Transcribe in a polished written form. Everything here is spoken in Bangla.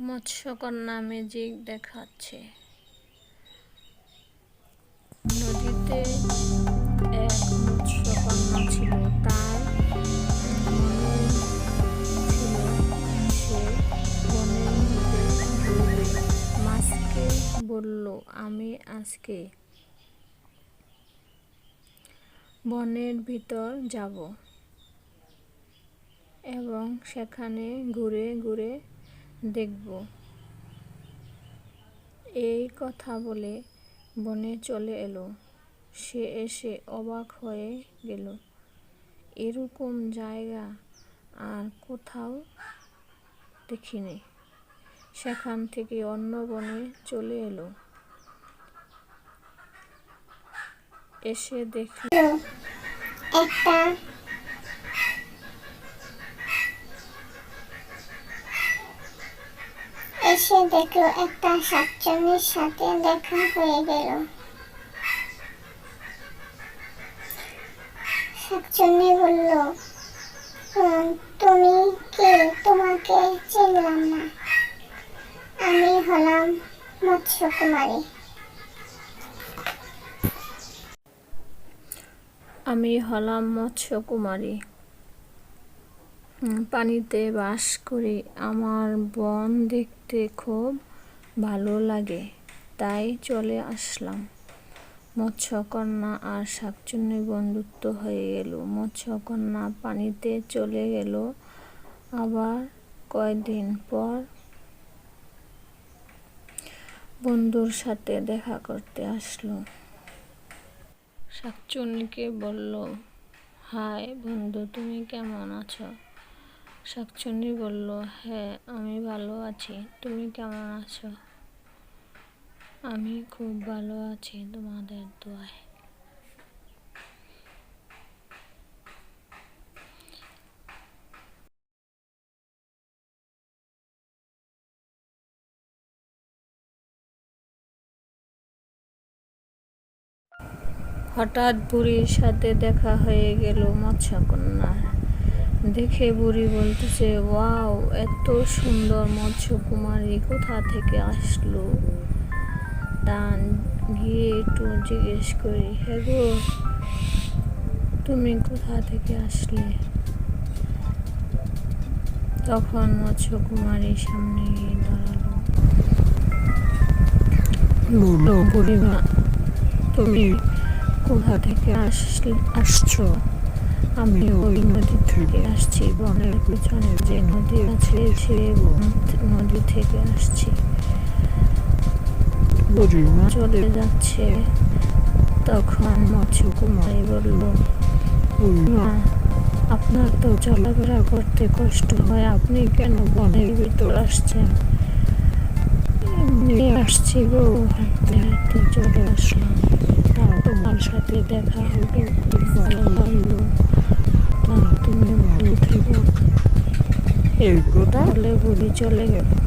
মৎস্যকন্যা ম্যাজিক দেখাচ্ছে। নদীতে এক মৎস্যকন্যা ছিল। তার মনে ছিল সে বনের মধ্যে ঘুরবে। মাছকে বলল, আমি আজকে বনের ভিতর যাব এবং সেখানে ঘুরে ঘুরে দেখব। এই কথা বলে বনে চলে এলো। সে এসে অবাক হয়ে গেল, এরকম জায়গা আর কোথাও দেখিনি। সেখান থেকে অন্য বনে চলে এলো। এসে দেখল একটা শাকচুন্নির সাথে দেখা হয়ে গেল। শাকচুন্নি বলল, তুমি কে? তোমাকে চিনলাম না। আমি হলাম মৎস্যকুমারী। পানিতে বাস করি। আমার বন দেখতে খুব ভালো লাগে, তাই চলে আসলাম। মৎস্যকন্যা আর শাকচুন্নির বন্ধুত্ব হয়ে গেল। মৎস্যকন্যা পানিতে চলে গেল। আবার কয়েকদিন পর বন্ধুর সাথে দেখা করতে আসলো। শাকচুন্নিকে বলল, হাই বন্ধু, তুমি কেমন আছো? শাকচুন্নি বলল, হ্যাঁ আমি ভালো আছি। তুমি কেমন আছো? আমি খুব ভালো আছি তোমাদের দোয়ায়। হঠাৎ বুড়ির সাথে দেখা হয়ে গেল মৎস্যকন্যার। দেখে বুড়ি বলতেছে, ওয়াও, এত সুন্দর মৎস্যকুমারী কোথা থেকে আসলো? দান গিয়ে একটু জিজ্ঞেস করি, হ্যাঁ গো, তুমি কোথা থেকে আসলে? তখন মৎস্যকুমারীর সামনে গিয়ে দাঁড়ালো। বলল, বুড়িমা, তুমি কোথা থেকে আসছো? আমি ওই নদী থেকে আসছি। বনের পিছনে যে নদী আছে সেই নদী থেকে আসছি। বুড়িমা চলে যাচ্ছে। তখন মৎস্যকুমারী বলল, বুড়িমা, আপনার তো চলাফেরা করতে কষ্ট হয়, আপনি কেন বনের ভিতর আসছেন? এমনি আসছি গো, হাঁটতে হাঁটতে চলে আসলাম। তোমার সাথে দেখা হলো, খুব ভালো লাগলো। তুমি ভালো থেকো। এই কথা বলে বুড়ি চলে গেল।